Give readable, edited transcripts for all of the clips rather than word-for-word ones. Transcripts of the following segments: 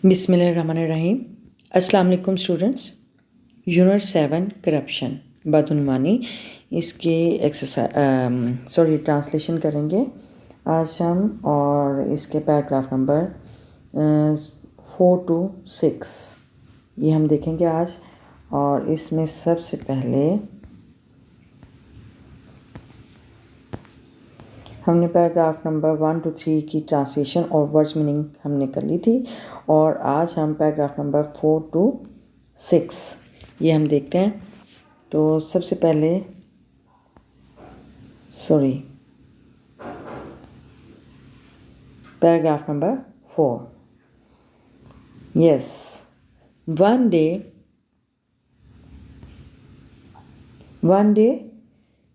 बिस्मिल्लाहिर्रहमानिर्रहीम। अस्सलाम वालेकुम स्टूडेंट्स। यूनिट 7 करप्शन बदउनवानी इसके ट्रांसलेशन करेंगे आज हम, और इसके पैराग्राफ नंबर 4 to 6 ये हम देखेंगे आज। और इसमें सबसे पहले हमने पैराग्राफ नंबर 1 to 3 की ट्रांसलेशन और वर्ड्स मीनिंग हमने कर ली थी, और आज हम पैराग्राफ नंबर 4 to 6 ये हम देखते हैं। तो सबसे पहले paragraph number 4। Yes, one day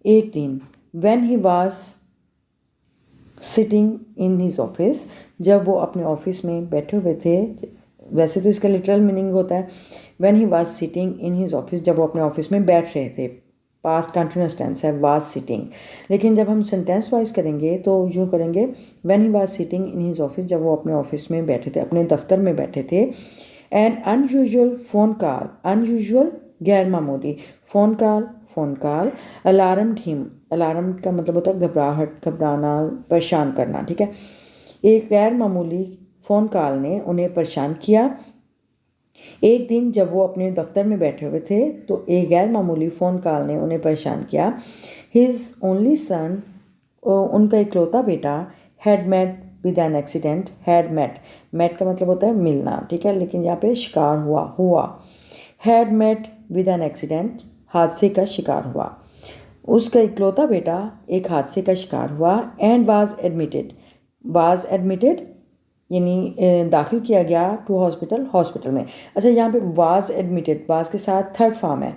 एक दिन, when he was sitting in his office, जब वो अपने ऑफिस में बैठे हुए थे। वैसे तो इसका लिटरल मीनिंग होता है when he was sitting in his office, जब वो अपने ऑफिस में बैठ रहे थे। पास्ट कंटिन्यूअस टेंस है वाज सिटिंग, लेकिन जब हम सेंटेंस वाइज करेंगे तो यूँ करेंगे when he was sitting in his office, जब वो अपने ऑफिस में बैठे थे, अपने दफ्तर में बैठे थे। N unusual phone call, unusual गैर मामूली, phone call alarmed him, alarm का मतलब होता है घबराहट, घबराना, परेशान करना, ठीक है। एक गैर मामूली फ़ोन कॉल ने उन्हें परेशान किया। एक दिन जब वो अपने दफ्तर में बैठे हुए थे तो एक गैर मामूली फ़ोन कॉल ने उन्हें परेशान किया। हिज ओनली सन, उनका इकलौता बेटा, had met with an accident. Had met का मतलब होता है मिलना, ठीक है, लेकिन यहाँ पे शिकार हुआ। Had met with an accident, हादसे का शिकार हुआ। उसका इकलौता बेटा एक हादसे का शिकार हुआ। एंड वाज एडमिटेड यानी दाखिल किया गया टू हॉस्पिटल में। अच्छा, यहाँ पे वाज एडमिटेड, वाज के साथ थर्ड फॉर्म है,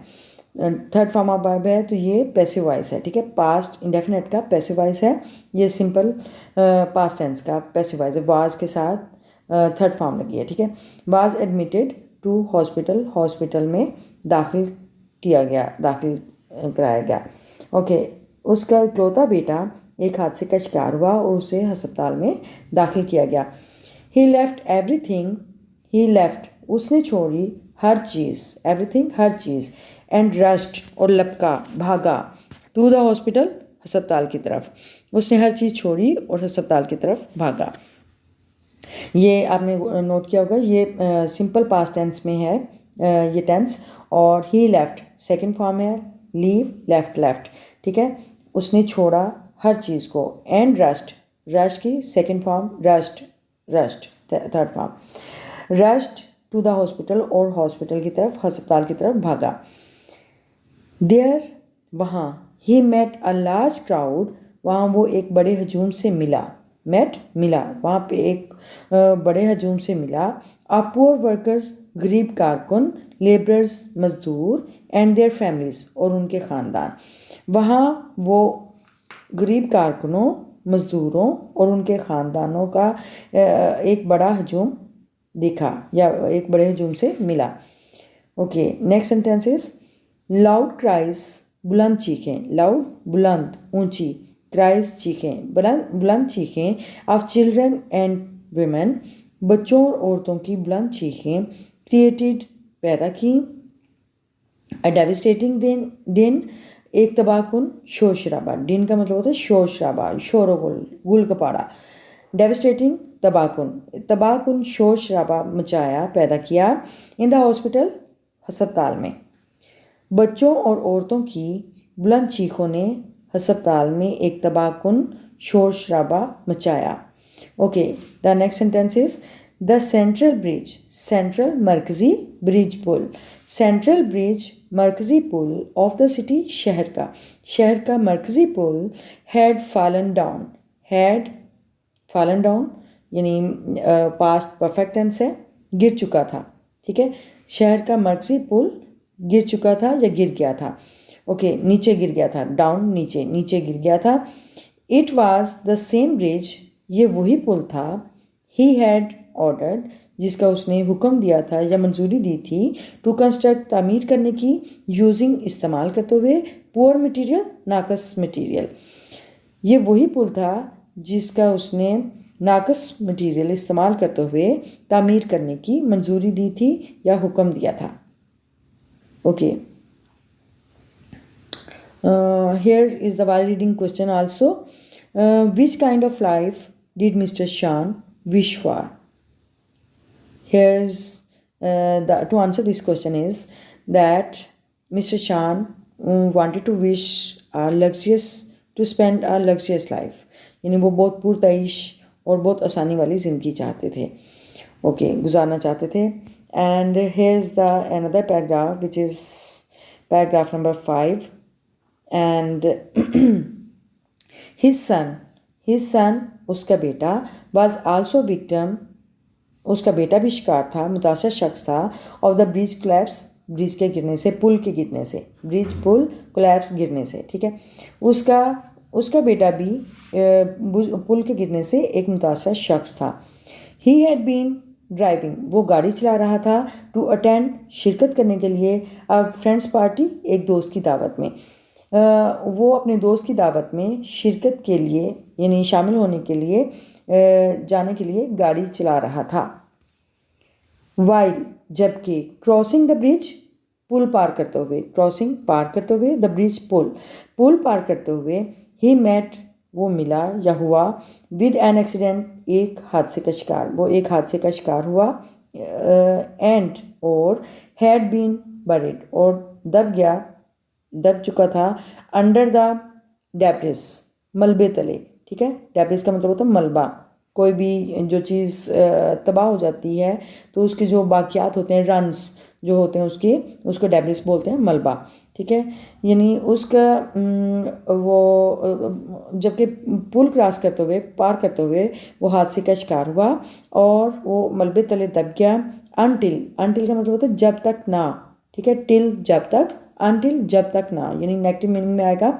थर्ड फॉर्म ऑफ वर्ब है, तो ये पैसिव वॉइस है, ठीक है। पास्ट इंडेफिनेट का पैसिव वॉइस है, ये सिंपल पास्ट टेंस का पैसिव वॉइस है। वाज के साथ थर्ड फॉर्म लगी है, ठीक है। वाज एडमिटेड टू हॉस्पिटल में दाखिल कराया गया। ओके, उसका इकलौता बेटा एक हादसे का शिकार हुआ और उसे अस्पताल में दाखिल किया गया। ही लेफ्ट, उसने छोड़ी हर चीज़, एवरीथिंग हर चीज़। एंड रश्ड और लपका, भागा, टू द हॉस्पिटल, अस्पताल की तरफ। उसने हर चीज़ छोड़ी और अस्पताल की तरफ भागा। ये आपने नोट किया होगा, ये सिंपल पास्ट टेंस में है ये टेंस। और ही लेफ्ट सेकंड फॉर्म है, लीव, लेफ्ट, ठीक है। उसने छोड़ा हर चीज़ को। एंड रश्ड की second form, rushed third form. Rushed to the hospital, और हॉस्पिटल की तरफ, अस्पताल की तरफ भागा। देयर, वहाँ, he met a large crowd, वहाँ वो एक बड़े हजूम से मिला। मिला, वहाँ पे एक बड़े हजूम से मिला। आ पुअर वर्कर्स, गरीब कारकुन, लेबरर्स, मजदूर, एंड देयर फैमिलीज, और उनके ख़ानदान। वहाँ वो गरीब कारकुनों, मज़दूरों और उनके ख़ानदानों का एक बड़ा हजूम देखा, या एक बड़े हजूम से मिला। Okay, next sentence is loud cries, बुलंद चीखें, लाउड बुलंद, ऊंची, क्राइज चीखें, बुलंद चीखें, ऑफ चिल्ड्रन एंड वुमेन, बच्चों और औरतों की बुलंद चीखें, क्रिएटेड पैदा की, अ डेविस्टेटिंग दिन, एक तबाहकुन शोर शराबा। दिन का मतलब होता है शोर शराबा, शोर गुल कपाड़ा। डेविस्टेटिंग तबाहकुन शोर शराबा मचाया, पैदा किया। इन द हॉस्पिटल, अस्पताल में। बच्चों और औरतों की बुलंद चीखों ने अस्पताल में एक तबाहकुन शोर शराबा मचाया। Okay, the next sentence is the central मरकजी ब्रिज पुल, सेंट्रल ब्रिज मरकजी पुल ऑफ द सिटी, शहर का मरकजी पुल, हैड फॉलन डाउन यानी पास्ट परफेक्ट टेंस है, गिर चुका था, ठीक है। शहर का मरकजी पुल गिर चुका था या गिर गया था। ओके, नीचे गिर गया था, डाउन नीचे गिर गया था। It was the same bridge, ये वही पुल था। ही हैड ऑर्डर्ड, जिसका उसने हुक्म दिया था या मंजूरी दी थी, टू कंस्ट्रक्ट, तामीर करने की, यूजिंग, इस्तेमाल करते हुए, पुअर मटीरियल, नाकस मटीरियल। ये वही पुल था जिसका उसने नाकस मटेरियल इस्तेमाल करते हुए तामीर करने की मंजूरी दी थी या हुक्म दिया था। Okay, here is the while reading question also. Which kind of life did Mr. Shan wish for? Here's to answer this question is that Mr. Shan wanted to wish to spend a luxurious life. यानी वो बहुत पुरतईश और बहुत आसानी वाली ज़िंदगी चाहते थे, ओके, गुजारना चाहते थे। And here is the another paragraph which is paragraph number 5 and his son उसका बेटा was also victim, उसका बेटा भी शिकार था, मुतासर शख्स था of the bridge collapse, bridge के गिरने से, पुल के गिरने से, ब्रिज पुल कोलैप्स गिरने से, ठीक है। उसका बेटा भी पुल के गिरने से एक मुतासर शख्स था। ही हैड बीन ड्राइविंग, वो गाड़ी चला रहा था, टू अटेंड, शिरकत करने के लिए, अ फ्रेंड्स पार्टी, एक दोस्त की दावत में। वो अपने दोस्त की दावत में शिरकत के लिए यानी शामिल होने के लिए जाने के लिए गाड़ी चला रहा था। वाइल, जबकि, क्रॉसिंग द ब्रिज, पुल पार करते हुए, क्रॉसिंग पार करते हुए, द ब्रिज पुल पार करते हुए, ही मेट, वो मिला या हुआ, विद एन एक्सीडेंट, एक हादसे का शिकार, वो एक हादसे का शिकार हुआ, एंड और हैड बीन बरीड, और दब चुका था, अंडर द डेब्रिस, मलबे तले, ठीक है। डेब्रिस का मतलब होता है मलबा, कोई भी जो चीज़ तबाह हो जाती है तो उसके जो बाकियात होते हैं, रन्स जो होते हैं उसको डेब्रिस बोलते हैं, मलबा, ठीक है। यानी उसका वो जबकि पुल क्रॉस करते हुए, पार करते हुए वो हादसे का शिकार हुआ और वो मलबे तले दब गया। अनटिल का मतलब होता है जब तक ना, ठीक है। टिल जब तक, अनटिल जब तक ना, यानी नेगेटिव मीनिंग में आएगा।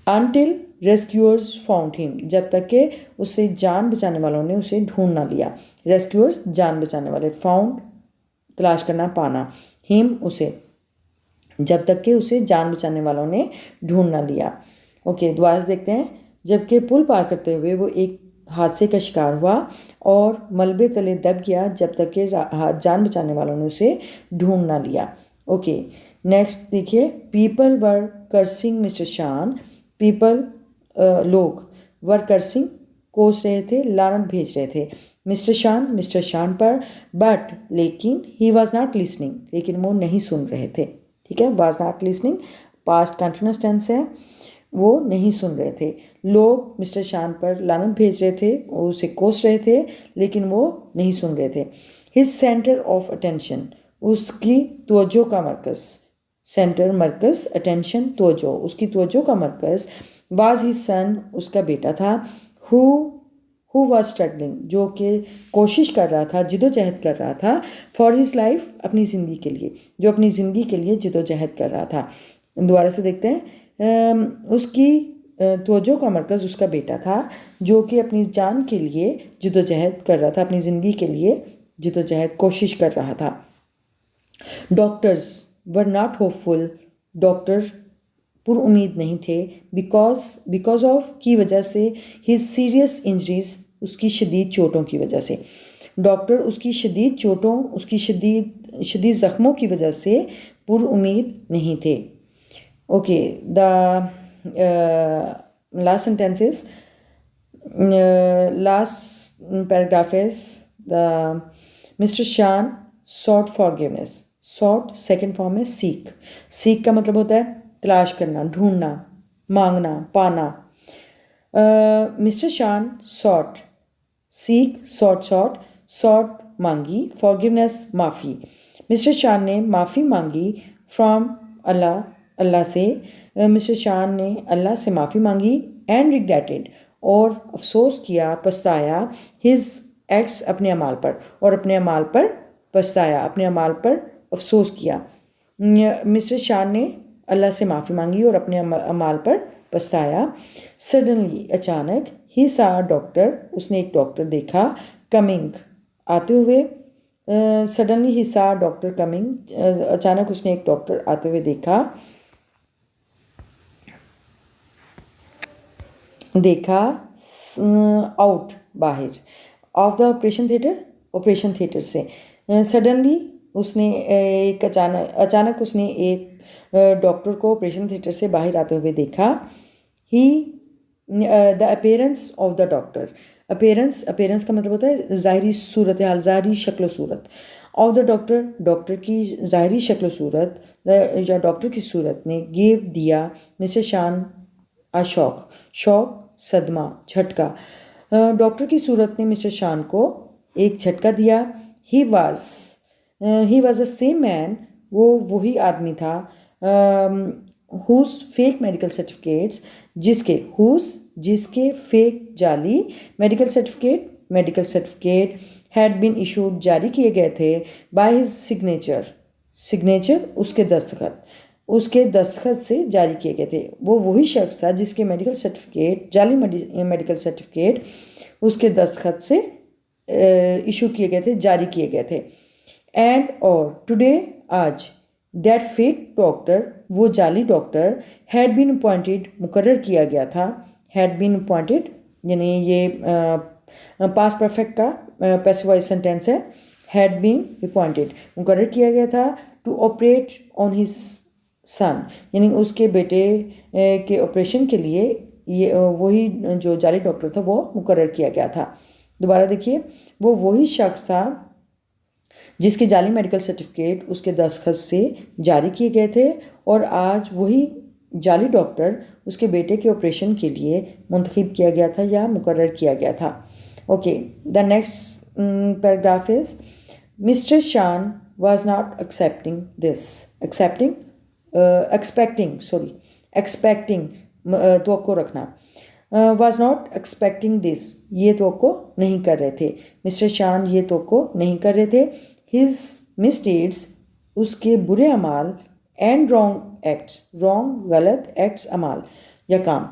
अनटिल रेस्क्यूअर्स फाउंड हिम, जब तक के उससे जान बचाने वालों ने उसे ढूंढ ना लिया। रेस्क्यूअर्स जान बचाने वाले, फाउंड तलाश करना, पाना, हिम उसे, जब तक के उसे जान बचाने वालों ने ढूंढ ना लिया। ओके, दोबारा से देखते हैं। जबकि पुल पार करते हुए वो एक हादसे का शिकार हुआ और मलबे तले दब गया जब तक के जान बचाने वालों ने उसे ढूंढ ना लिया। ओके, नेक्स्ट देखिए, पीपल वर कर्सिंग मिस्टर शान, पीपल लोग, वर कर्सिंग, कोस रहे थे, लानत भेज रहे थे, मिस्टर शान पर, बट लेकिन, ही वॉज नॉट लिसनिंग, लेकिन वो नहीं सुन रहे थे, ठीक है। Was not listening past continuous tense है, वो नहीं सुन रहे थे। लोग मिस्टर शान पर लानत भेज रहे थे, उसे कोस रहे थे, लेकिन वो नहीं सुन रहे थे। हिज सेंटर ऑफ अटेंशन, उसकी तवज्जो का मरकज़, सेंटर मरकज़, अटेंशन तवज्जो, उसकी तवज्जो का मरकज़, वाज हिज सन, उसका बेटा था, हु वाज स्ट्रगलिंग, जो कि कोशिश कर रहा था, जिदोजहद कर रहा था, फॉर हिज लाइफ, अपनी ज़िंदगी के लिए, जो अपनी ज़िंदगी के लिए जिदोजहद कर रहा था। दोबारा से देखते हैं। उसकी तवज्जो का मरकज़ उसका बेटा था जो कि अपनी जान के लिए जिदोजहद कर रहा था, अपनी ज़िंदगी के लिए जिदोजहद कोशिश कर रहा था। Doctors were not hopeful, doctor पुरुमीद नहीं थे, बिकॉज ऑफ, की वजह से, हिज सीरियस इंजरीज, उसकी शदीद चोटों की वजह से। डॉक्टर उसकी शदीद चोटों, उसकी शदीद ज़ख्मों की वजह से पुरुमीद नहीं थे। Okay, the last sentences, last paragraph is the mister Shan sought forgiveness, sought second form है सीक का मतलब होता है तलाश करना, ढूंढना, मांगना, पाना। मिस्टर शान सॉट, सॉट मांगी, फॉरगिवनेस माफ़ी। मिस्टर शान ने माफ़ी मांगी फ्रॉम अल्लाह से, मिस्टर शान ने अल्लाह से माफ़ी मांगी, एंड रिग्रेटेड, और अफसोस किया, पछताया, हिज एक्ट्स, अपने अमाल पर, और अपने अमाल पर पछताया, अपने अमाल पर अफसोस किया। मिस्टर शान ने अल्लाह से माफ़ी मांगी और अपने अमाल पर पछताया। सडनली, अचानक, ही सा डॉक्टर, उसने एक डॉक्टर देखा, कमिंग, आते हुए। सडनली ही सा डॉक्टर कमिंग, अचानक उसने एक डॉक्टर आते हुए देखा। आउट बाहर, ऑफ द ऑपरेशन थिएटर से। सडनली उसने अचानक उसने एक डॉक्टर को ऑपरेशन थिएटर से बाहर आते हुए देखा। He the appearance of the doctor, appearance का मतलब होता है ज़ाहरी सूरत हाल, ज़ाहरी शक्ल सूरत। ऑफ द डॉक्टर की ज़ाहरी शक्ल सूरत या डॉक्टर की सूरत ने गिव दिया मिसेस शान आ शॉक सदमा, झटका। डॉक्टर की सूरत ने मिस्टर शान को एक झटका दिया। He was the same man, वो वही आदमी था हुज फेक मेडिकल सर्टिफिकेट्स, जिसके फेक जाली medical certificate had been issued, जारी किए गए थे बाय हिज सिग्नेचर उसके दस्तखत से जारी किए गए थे। वो वही शख्स था जिसके जाली मेडिकल सर्टिफिकेट उसके दस्तखत से इशू किए गए थे, जारी किए गए थे। एंड और टुडे, आज, दैट फेक डॉक्टर, वो जाली डॉक्टर, हैड बीन अपॉइंटेड, मुकर्रर किया गया था। हैड बीन अपॉइंटेड यानी ये पास्ट परफेक्ट का पैसिव वॉइस सेंटेंस है। हैड बीन अपॉइंटेड, मुकर्रर किया गया था। To operate on his son, यानी उसके बेटे के ऑपरेशन के लिए ये वही जो जाली डॉक्टर था वो मुकर्रर किया गया था। दोबारा देखिए, वो वही शख्स था जिसके जाली मेडिकल सर्टिफिकेट उसके दस्तखत से जारी किए गए थे, और आज वही जाली डॉक्टर उसके बेटे के ऑपरेशन के लिए मुंतखब किया गया था या मुकर्रर किया गया था। Okay, the next paragraph is mister शान वॉज नॉट एक्सपेक्टिंग तवक्को रखना, वॉज नॉट एक्सपेक्टिंग दिस, ये तवक्को नहीं कर रहे थे। मिस्टर शान ये तवक्को नहीं कर रहे थे। हिज मिसडीड्स, उसके बुरे अमाल, एंड रॉन्ग एक्ट्स, गलत एक्ट्स, अमाल या काम,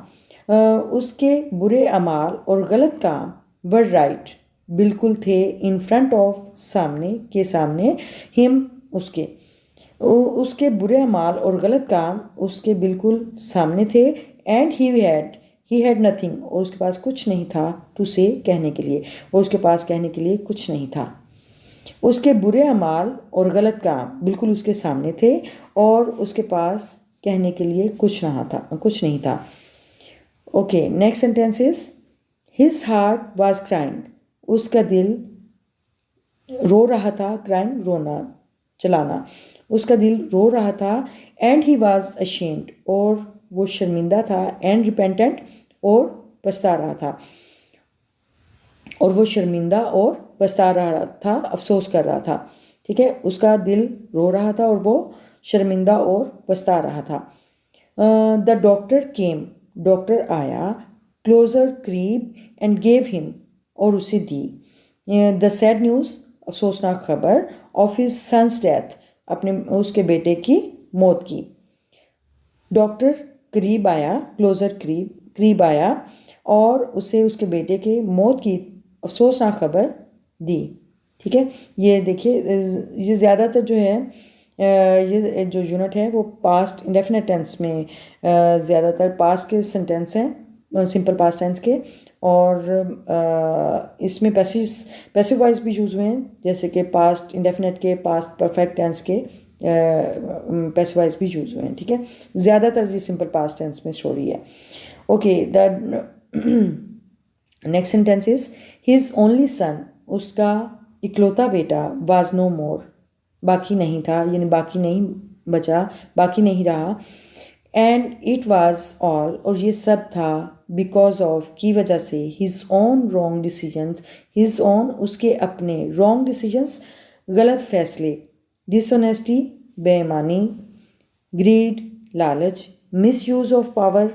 उसके बुरे अमाल और गलत काम, वर राइट, बिल्कुल थे, इन फ्रंट ऑफ, सामने, हिम, उसके बुरे अमाल और गलत काम उसके बिल्कुल सामने थे। एंड ही हैड नथिंग, और उसके पास कुछ नहीं था, टू से, कहने के लिए, और उसके पास कहने के लिए कुछ नहीं था। उसके बुरे अमाल और गलत काम बिल्कुल उसके सामने थे और उसके पास कहने के लिए कुछ नहीं था। Okay, next sentence is his heart was crying, उसका दिल रो रहा था। क्राइंग, रोना, चलाना, उसका दिल रो रहा था। एंड ही वाज अशेम्ड, और वो शर्मिंदा था। एंड रिपेंटेंट, और पछता रहा था, और वो शर्मिंदा और पछता रहा था, अफसोस कर रहा था। ठीक है, उसका दिल रो रहा था और वो शर्मिंदा और पछता रहा था। द डॉक्टर केम, डॉक्टर आया। क्लोजर, करीब, एंड गेव हिम, और उसे दी। द सैड न्यूज़, अफसोसनाक खबर, ऑफ हिज सन्स डेथ, उसके बेटे की मौत की। डॉक्टर करीब आया, क्लोजर, करीब आया, और उसे उसके बेटे के मौत की अफसोसनाक खबर दी। ठीक है, ये देखिए, ये ज़्यादातर जो है ये जो यूनिट है वो पास्ट इंडेफिनिट टेंस में ज़्यादातर पास्ट के सेंटेंस हैं, सिंपल पास्ट टेंस के, और इसमें पैसिव वॉइस भी यूज़ हुए हैं, जैसे कि पास्ट इंडेफिनिट के, पास्ट परफेक्ट टेंस के पैसिव वॉइस भी यूज़ हुए हैं। ठीक है, ज़्यादातर ये सिंपल पास्ट टेंस में स्टोरी है। Okay, the next sentence is his only son, उसका इकलौता बेटा, वाज नो मोर, बाकी नहीं था, यानी बाकी नहीं बचा, बाकी नहीं रहा। एंड इट वाज ऑल, और ये सब था, बिकॉज ऑफ, की वजह से, his own wrong decisions, his own, उसके अपने, रॉन्ग डिसीजंस, गलत फैसले, डिसऑनेस्टी, बेईमानी, ग्रीड, लालच, मिस यूज़ ऑफ पावर,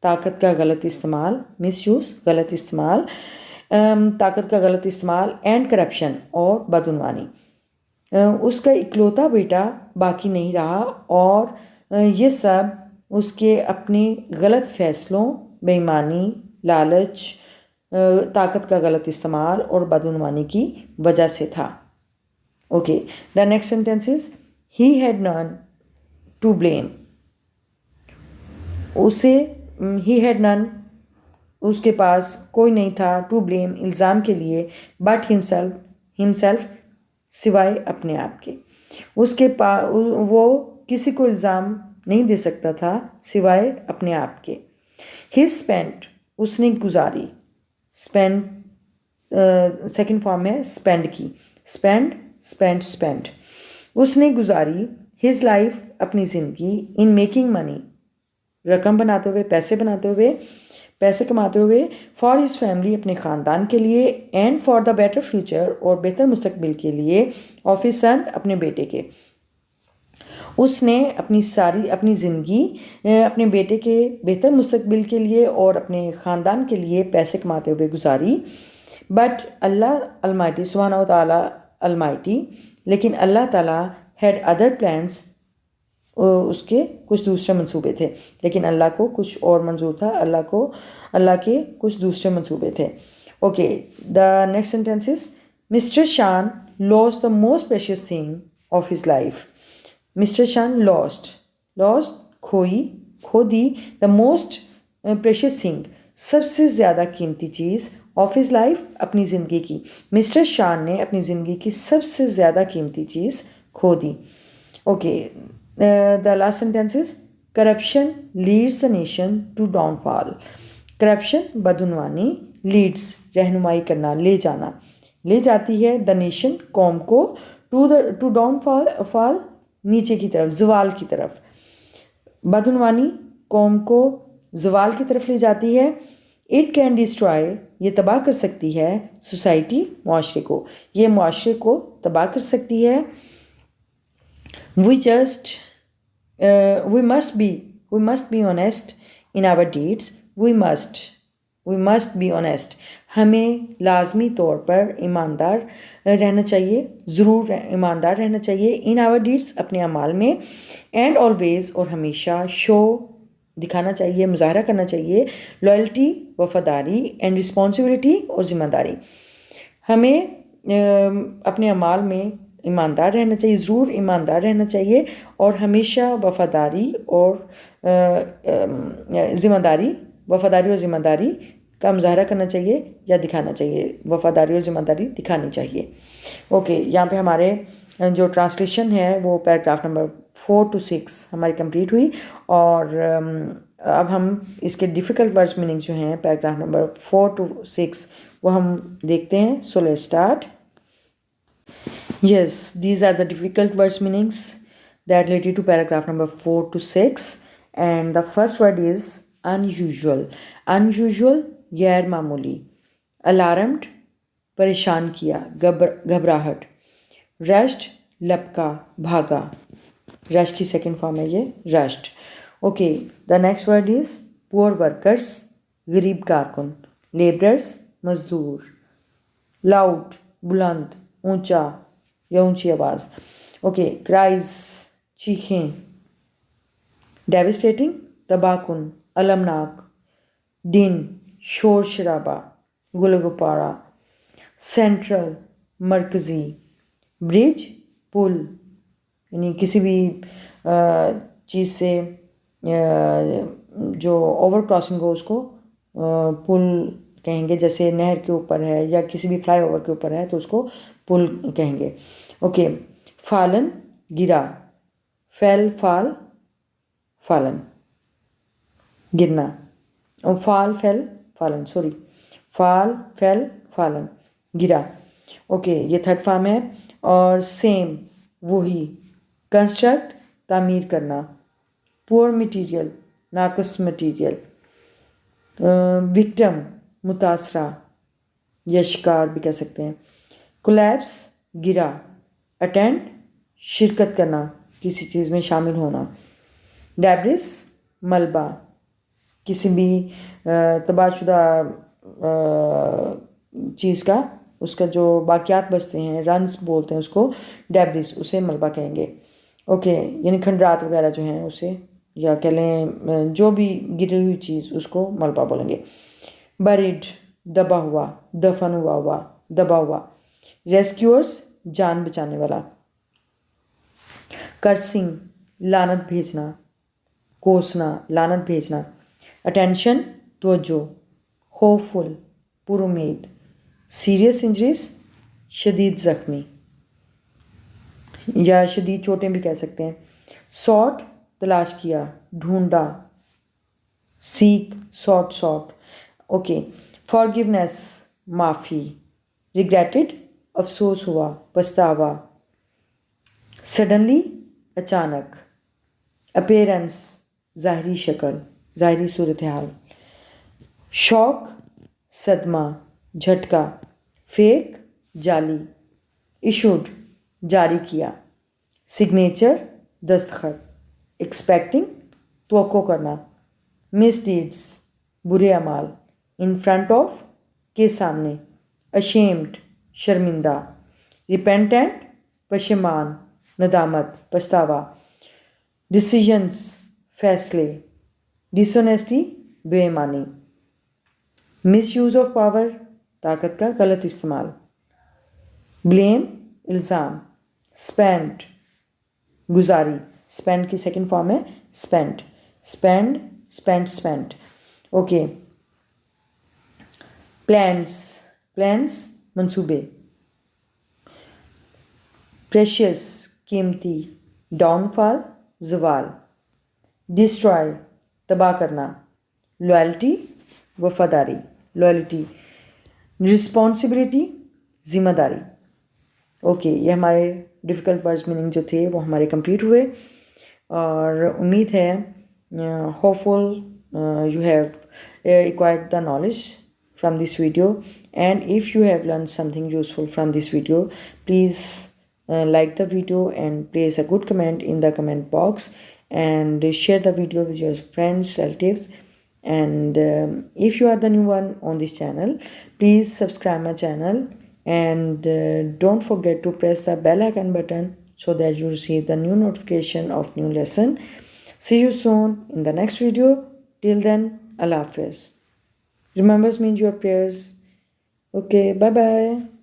ताकत का गलत इस्तेमाल, मिसयूज़, गलत इस्तेमाल, ताकत का गलत इस्तेमाल, एंड करप्शन, और बदउनवानी। उसका इकलौता बेटा बाकी नहीं रहा, और ये सब उसके अपने गलत फैसलों, बेईमानी, लालच, ताकत का गलत इस्तेमाल और बदउनवानी की वजह से था। Okay, the next sentence is he had none to blame, उसे, ही हैड नन उसके पास कोई नहीं था टू ब्लेम इल्ज़ाम के लिए, बट हिमसेल्फ सिवाय अपने आप के। उसके पास वो किसी को इल्ज़ाम नहीं दे सकता था सिवाय अपने आप के। हिज स्पेंट उसने गुजारी, स्पेंड सेकंड फॉर्म है स्पेंड की, स्पेंड उसने गुजारी हिज लाइफ अपनी ज़िंदगी इन मेकिंग मनी रकम बनाते हुए, पैसे कमाते हुए, फॉर हिज फैमिली अपने ख़ानदान के लिए, and for the better future और बेहतर मुस्तकबिल के लिए, ऑफ हिज सन अपने बेटे के। उसने अपनी ज़िंदगी अपने बेटे के बेहतर मुस्तकबिल के लिए और अपने ख़ानदान के लिए पैसे कमाते हुए गुजारी। बट अल्लाह अलमाइटी सुब्हानहू व तआला अलमाइटी, लेकिन अल्लाह ताला हैड अदर प्लान्स, उसके कुछ दूसरे मंसूबे थे, लेकिन अल्लाह को कुछ और मंजूर था, अल्लाह के कुछ दूसरे मंसूबे थे। Okay, the next sentence is mister Shan lost the most precious thing of his life. Mister Shan lost खो दी, द मोस्ट प्रेशियस थिंग सबसे ज़्यादा कीमती चीज़, ऑफ हिज लाइफ अपनी ज़िंदगी की। मिस्टर शान ने अपनी ज़िंदगी की सबसे ज़्यादा कीमती चीज़ खो दी। Okay, the last sentence is corruption leads the nation to downfall. Corruption बदउनवानी, लीड्स रहनुमाई करना, ले जाती है द नेशन कौम को, टू डाउनफॉल नीचे की तरफ, ज़वाल की तरफ। बदउनवानी कौम को ज़वाल की तरफ ले जाती है। इट कैन डिस्ट्रॉय ये तबाह कर सकती है सोसाइटी मुआशरे को, ये मुआशरे को तबाह कर सकती है। we must be honest in our deeds. we must be honest, हमें लाजमी तौर पर ईमानदार रहना चाहिए, ज़रूर ईमानदार रहना चाहिए इन आवर डीड्स अपने अमाल में, एंड ऑलवेज़ और हमेशा शो दिखाना चाहिए, मुजाहरा करना चाहिए लॉयल्टी वफादारी एंड रिस्पॉन्सिबिलिटी और ज़िम्मेदारी। हमें अपने अमाल में ईमानदार रहना चाहिए, ज़रूर ईमानदार रहना चाहिए, और हमेशा वफादारी और ज़िम्मेदारी का मुजाहरा करना चाहिए या दिखाना चाहिए, वफादारी और ज़िम्मेदारी दिखानी चाहिए। ओके, यहाँ पे हमारे जो ट्रांसलेशन है वो पैराग्राफ नंबर 4 to 6 हमारी कंप्लीट हुई, और अब हम इसके डिफ़िकल्ट वर्ड्स मीनिंग जो हैं पैराग्राफ नंबर 4 to 6 वो हम देखते हैं। So let's start. Yes, these are the difficult words meanings that related to paragraph number 4 to 6, and the first word is unusual. Unusual गैर मामूली, alarmed परेशान किया, घबराहट, rushed लपका, भागा, rush की सेकेंड फॉर्म है ये rushed. Okay, the next word is poor workers गरीब कारकुन, laborers मजदूर, loud बुलंद, ऊंचा या ऊंची आवाज़। ओके, क्राइज चीखें, डेविस्टेटिंग तबाहकुन, अलमनाक, दिन शोर शराबा, गुलगुपारा, सेंट्रल मरकज़ी, ब्रिज पुल, यानी किसी भी चीज़ से जो ओवर क्रॉसिंग हो उसको पुल कहेंगे, जैसे नहर के ऊपर है या किसी भी फ्लाईओवर के ऊपर है तो उसको पुल कहेंगे। ओके, फालन गिरा, फालन गिरना, और फाल फालन गिरा। ओके, ये थर्ड फॉर्म है। और सेम वही, कंस्ट्रक्ट तामीर करना, पुअर मटीरियल नाकस मटीरियल, विक्टिम मुतासरा या शिकार भी कह सकते हैं, कोलैप्स गिरा, अटेंड शिरकत करना, किसी चीज़ में शामिल होना, डेब्रिस मलबा, किसी भी तबाहशुदा चीज़ का उसका जो बाकियात बचते हैं, रन्स बोलते हैं उसको, डेब्रिस, उसे मलबा कहेंगे। ओके, यानी खंडरात वगैरह जो हैं उसे, या कह लें जो भी गिरी हुई चीज़ उसको मलबा बोलेंगे। बरीड दबा हुआ, दफन हुआ, दबा हुआ। रेस्क्यूअर्स जान बचाने वाला। कर्सिंग लानत भेजना, कोसना, लानत भेजना। अटेंशन तवज्जो, होपफुल, पुरुमीद। सीरियस इंजरीज, शदीद ज़ख्मी या शदीद चोटें भी कह सकते हैं। सॉट, तलाश किया, ढूंढा। Seek, sought. ओके। फॉरगिवनेस, माफ़ी। रिग्रेटेड, अफसोस हुआ, पछतावा। सडनली, अचानक। अपीयरेंस, ज़ाहरी शक्ल, ज़ाहरी सूरत हाल। शॉक, सदमा, झटका। फेक, जाली। इशूड, जारी किया। सिग्नेचर, दस्तखत। एक्सपेक्टिंग, तवक्को करना। मिसडीड्स, बुरे अमाल। इन फ्रंट ऑफ, के सामने। अशेम्ड, शर्मिंदा। रिपेंटेंट, पशेमान, नदामत, पछतावा। डिसीजंस, फैसले। डिसऑनेस्टी, बेईमानी। मिसयूज़ ऑफ पावर, ताकत का गलत इस्तेमाल। ब्लेम, इल्ज़ाम। स्पेंड, गुजारी। स्पेंड की सेकंड फॉर्म है स्पेंड। स्पेंड। ओके। प्लान्स, मंसूबे। प्रेशियस, कीमती। डाउनफॉल, ज़वाल। डिस्ट्रॉय, तबाह करना। लॉयल्टी, वफादारी, लॉयल्टी। रिस्पॉन्सिबिलिटी, ज़िम्मेदारी। ओके, ये हमारे डिफ़िकल्ट वर्ड्स मीनिंग जो थे वो हमारे कंप्लीट हुए और उम्मीद है hopeful you have acquired the knowledge from this video, and if you have learned something useful from this video, please like the video and place a good comment in the comment box, and share the video with your friends, relatives, and if you are the new one on this channel, please subscribe my channel, and don't forget to press the bell icon button so that you receive the new notification of new lesson. See you soon in the next video. Till then, Allah Hafiz. Remember me in your prayers. Okay, bye bye.